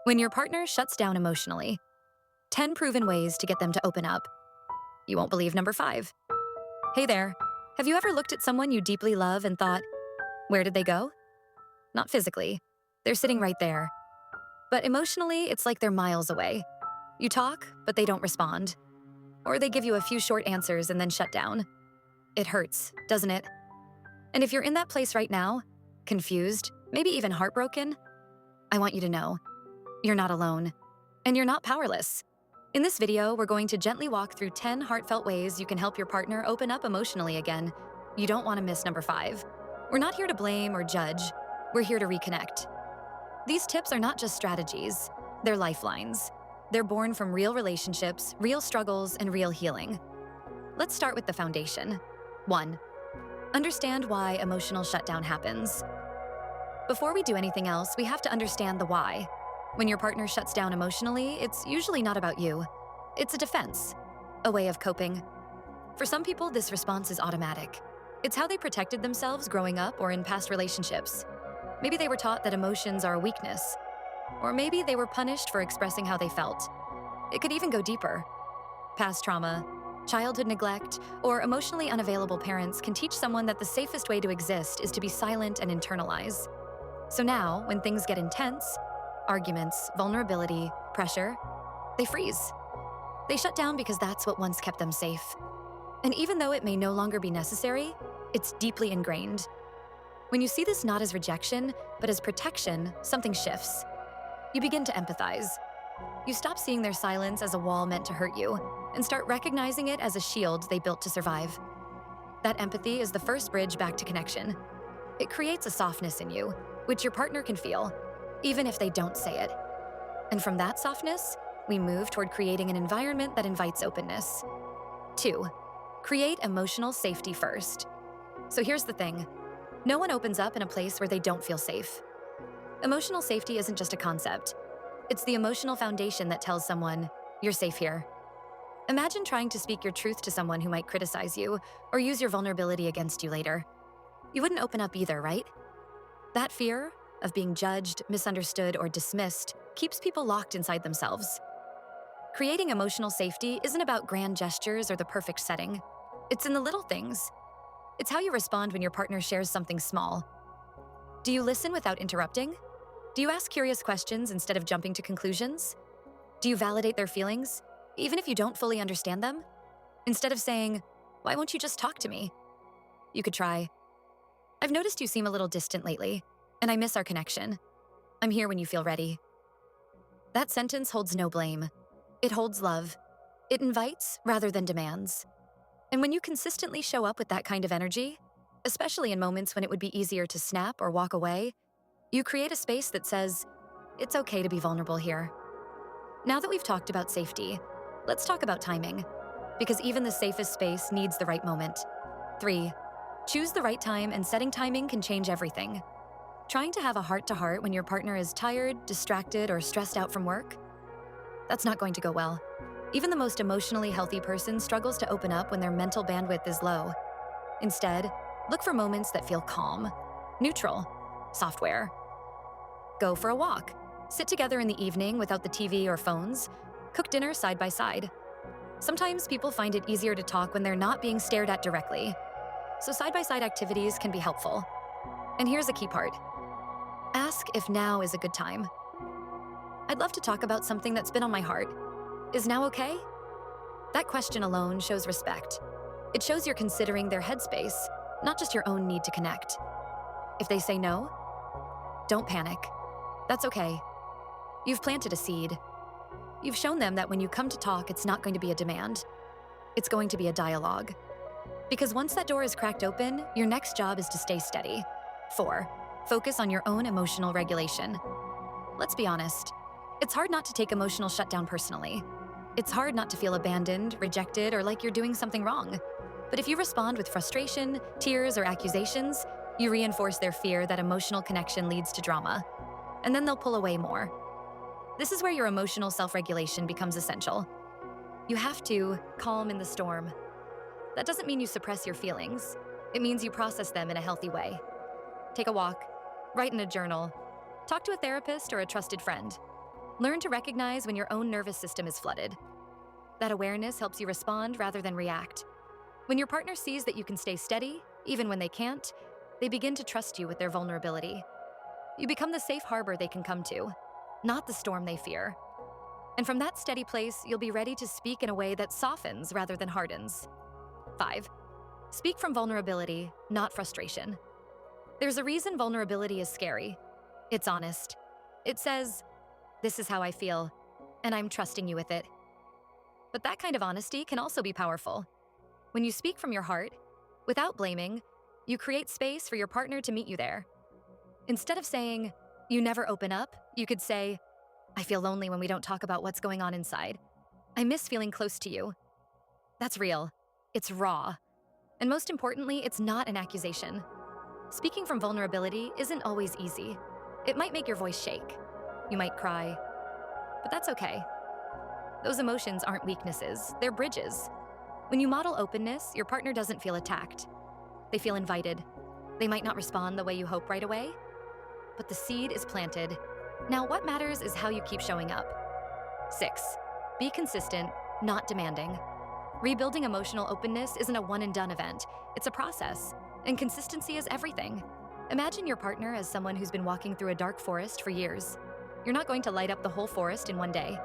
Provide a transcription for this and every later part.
When your partner shuts down emotionally, 10 proven ways to get them to open up. You won't believe number 5. Hey there, have you ever looked at someone you deeply love and thought, where did they go? Not physically. They're sitting right there. But emotionally, it's like they're miles away. You talk, but they don't respond. Or they give you a few short answers and then shut down. It hurts, doesn't it? And if you're in that place right now, confused, maybe even heartbroken, I want you to know, you're not alone. And you're not powerless. In this video, we're going to gently walk through 10 heartfelt ways you can help your partner open up emotionally again. You don't want to miss number 5. We're not here to blame or judge. We're here to reconnect. These tips are not just strategies. They're lifelines. They're born from real relationships, real struggles, and real healing. Let's start with the foundation. 1. Understand why emotional shutdown happens. Before we do anything else, we have to understand the why. When your partner shuts down emotionally, it's usually not about you. It's a defense, a way of coping. For some people, this response is automatic. It's how they protected themselves growing up or in past relationships. Maybe they were taught that emotions are a weakness. Or maybe they were punished for expressing how they felt. It could even go deeper. Past trauma, childhood neglect, or emotionally unavailable parents can teach someone that the safest way to exist is to be silent and internalize. So now, when things get intense, arguments, vulnerability, pressure, they freeze. They shut down because that's what once kept them safe. And even though it may no longer be necessary, it's deeply ingrained. When you see this not as rejection, but as protection, something shifts. You begin to empathize. You stop seeing their silence as a wall meant to hurt you, and start recognizing it as a shield they built to survive. That empathy is the first bridge back to connection. It creates a softness in you, which your partner can feel, even if they don't say it. And from that softness, we move toward creating an environment that invites openness. 2. Create emotional safety first. So here's the thing. No one opens up in a place where they don't feel safe. Emotional safety isn't just a concept. It's the emotional foundation that tells someone, you're safe here. Imagine trying to speak your truth to someone who might criticize you or use your vulnerability against you later. You wouldn't open up either, right? That fear of being judged, misunderstood, or dismissed keeps people locked inside themselves. Creating emotional safety isn't about grand gestures or the perfect setting. It's in the little things. It's how you respond when your partner shares something small. Do you listen without interrupting? Do you ask curious questions instead of jumping to conclusions? Do you validate their feelings, even if you don't fully understand them? Instead of saying, why won't you just talk to me? You could try, I've noticed you seem a little distant lately, and I miss our connection. I'm here when you feel ready. That sentence holds no blame. It holds love. It invites rather than demands. And when you consistently show up with that kind of energy, especially in moments when it would be easier to snap or walk away, you create a space that says, it's okay to be vulnerable here. Now that we've talked about safety, let's talk about timing, because even the safest space needs the right moment. 3. Choose the right time, and setting timing can change everything. Trying to have a heart-to-heart when your partner is tired, distracted, or stressed out from work? That's not going to go well. Even the most emotionally healthy person struggles to open up when their mental bandwidth is low. Instead, look for moments that feel calm, neutral, software. Go for a walk. Sit together in the evening without the TV or phones. Cook dinner side by side. Sometimes people find it easier to talk when they're not being stared at directly. So side-by-side activities can be helpful. And here's a key part. Ask if now is a good time. I'd love to talk about something that's been on my heart. Is now okay? That question alone shows respect. It shows you're considering their headspace, not just your own need to connect. If they say no, don't panic. That's okay. You've planted a seed. You've shown them that when you come to talk, it's not going to be a demand. It's going to be a dialogue. Because once that door is cracked open, your next job is to stay steady. 4. Focus on your own emotional regulation. Let's be honest. It's hard not to take emotional shutdown personally. It's hard not to feel abandoned, rejected, or like you're doing something wrong. But if you respond with frustration, tears, or accusations, you reinforce their fear that emotional connection leads to drama. And then they'll pull away more. This is where your emotional self-regulation becomes essential. You have to calm in the storm. That doesn't mean you suppress your feelings. It means you process them in a healthy way. Take a walk, write in a journal, talk to a therapist or a trusted friend. Learn to recognize when your own nervous system is flooded. That awareness helps you respond rather than react. When your partner sees that you can stay steady, even when they can't, they begin to trust you with their vulnerability. You become the safe harbor they can come to, not the storm they fear. And from that steady place, you'll be ready to speak in a way that softens rather than hardens. 5. Speak from vulnerability, not frustration. There's a reason vulnerability is scary. It's honest. It says, "This is how I feel, and I'm trusting you with it." But that kind of honesty can also be powerful. When you speak from your heart, without blaming, you create space for your partner to meet you there. Instead of saying, "You never open up," you could say, "I feel lonely when we don't talk about what's going on inside. I miss feeling close to you." That's real. It's raw. And most importantly, it's not an accusation. Speaking from vulnerability isn't always easy. It might make your voice shake. You might cry. But that's okay. Those emotions aren't weaknesses, they're bridges. When you model openness, your partner doesn't feel attacked. They feel invited. They might not respond the way you hope right away, but the seed is planted. Now, what matters is how you keep showing up. 6. Be consistent, not demanding. Rebuilding emotional openness isn't a one-and-done event. It's a process, and consistency is everything. Imagine your partner as someone who's been walking through a dark forest for years. You're not going to light up the whole forest in one day,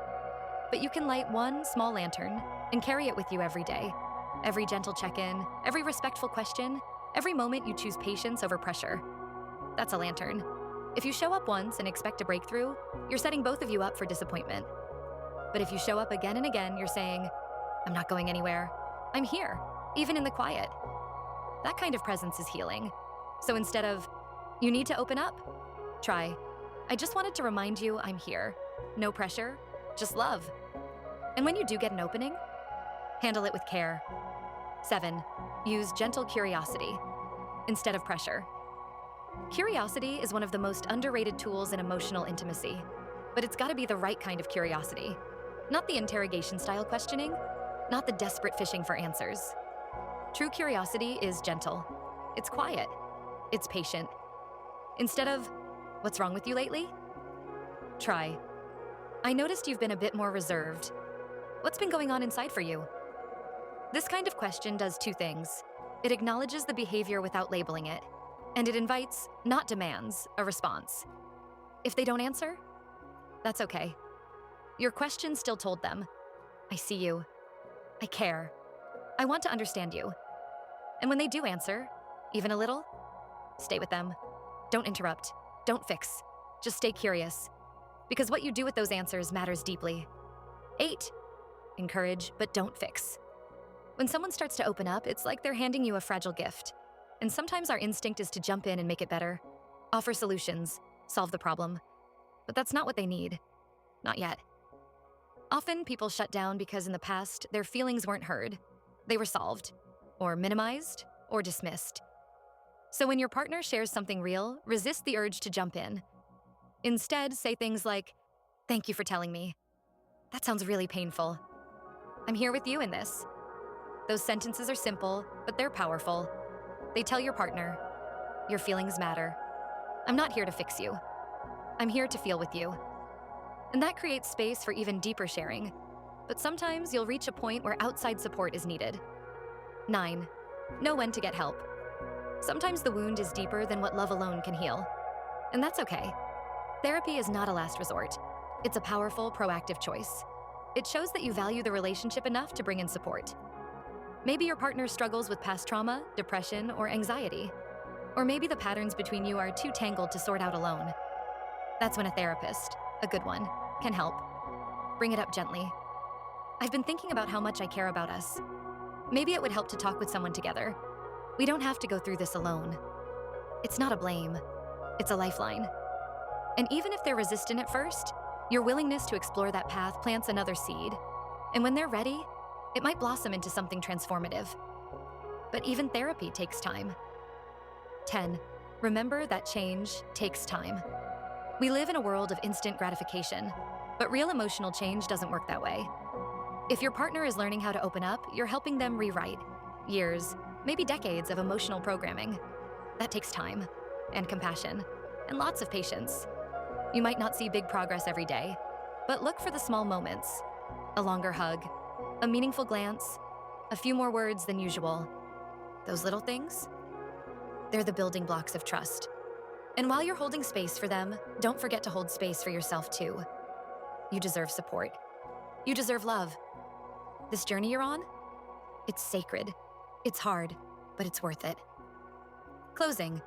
but you can light one small lantern and carry it with you every day. Every gentle check-in, every respectful question, every moment you choose patience over pressure. That's a lantern. If you show up once and expect a breakthrough, you're setting both of you up for disappointment. But if you show up again and again, you're saying, "I'm not going anywhere. I'm here, even in the quiet." That kind of presence is healing. So instead of, "You need to open up," try, "I just wanted to remind you I'm here." No pressure, just love. And when you do get an opening, handle it with care. 7. Use gentle curiosity instead of pressure. Curiosity is one of the most underrated tools in emotional intimacy, but it's got to be the right kind of curiosity. Not the interrogation-style questioning, not the desperate fishing for answers. True curiosity is gentle. It's quiet. It's patient. Instead of, "What's wrong with you lately?" try, "I noticed you've been a bit more reserved. What's been going on inside for you?" This kind of question does two things. It acknowledges the behavior without labeling it, and it invites, not demands, a response. If they don't answer, that's okay. Your question still told them, "I see you. I care. I want to understand you." And when they do answer, even a little, stay with them. Don't interrupt. Don't fix. Just stay curious. Because what you do with those answers matters deeply. 8. Encourage, but don't fix. When someone starts to open up, it's like they're handing you a fragile gift. And sometimes our instinct is to jump in and make it better. Offer solutions. Solve the problem. But that's not what they need. Not yet. Often, people shut down because in the past, their feelings weren't heard. They were solved, or minimized, or dismissed. So when your partner shares something real, resist the urge to jump in. Instead, say things like, "Thank you for telling me. That sounds really painful. I'm here with you in this." Those sentences are simple, but they're powerful. They tell your partner, "Your feelings matter. I'm not here to fix you. I'm here to feel with you." And that creates space for even deeper sharing. But sometimes you'll reach a point where outside support is needed. 9. Know when to get help. Sometimes the wound is deeper than what love alone can heal. And that's okay. Therapy is not a last resort. It's a powerful, proactive choice. It shows that you value the relationship enough to bring in support. Maybe your partner struggles with past trauma, depression, or anxiety. Or maybe the patterns between you are too tangled to sort out alone. That's when a therapist, a good one, can help. Bring it up gently. "I've been thinking about how much I care about us. Maybe it would help to talk with someone together. We don't have to go through this alone." It's not a blame. It's a lifeline. And even if they're resistant at first, your willingness to explore that path plants another seed. And when they're ready, it might blossom into something transformative. But even therapy takes time. 10. Remember that change takes time. We live in a world of instant gratification, but real emotional change doesn't work that way. If your partner is learning how to open up, you're helping them rewrite years, maybe decades of emotional programming. That takes time, and compassion, and lots of patience. You might not see big progress every day, But look for the small moments: a longer hug, a meaningful glance, a few more words than usual. Those little things, they're the building blocks of trust. And while you're holding space for them, don't forget to hold space for yourself too. You deserve support. You deserve love. This journey you're on, it's sacred. It's hard, but it's worth it. Closing.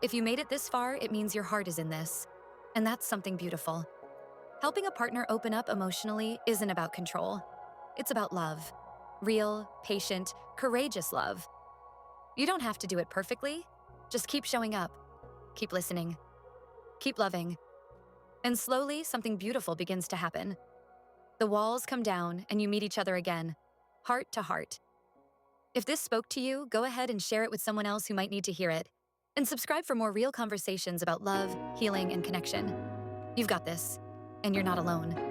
If you made it this far, it means your heart is in this. And that's something beautiful. Helping a partner open up emotionally isn't about control. It's about love. Real, patient, courageous love. You don't have to do it perfectly. Just keep showing up. Keep listening. Keep loving. And slowly, something beautiful begins to happen. The walls come down and you meet each other again, heart to heart. If this spoke to you, go ahead and share it with someone else who might need to hear it. And subscribe for more real conversations about love, healing, and connection. You've got this, and you're not alone.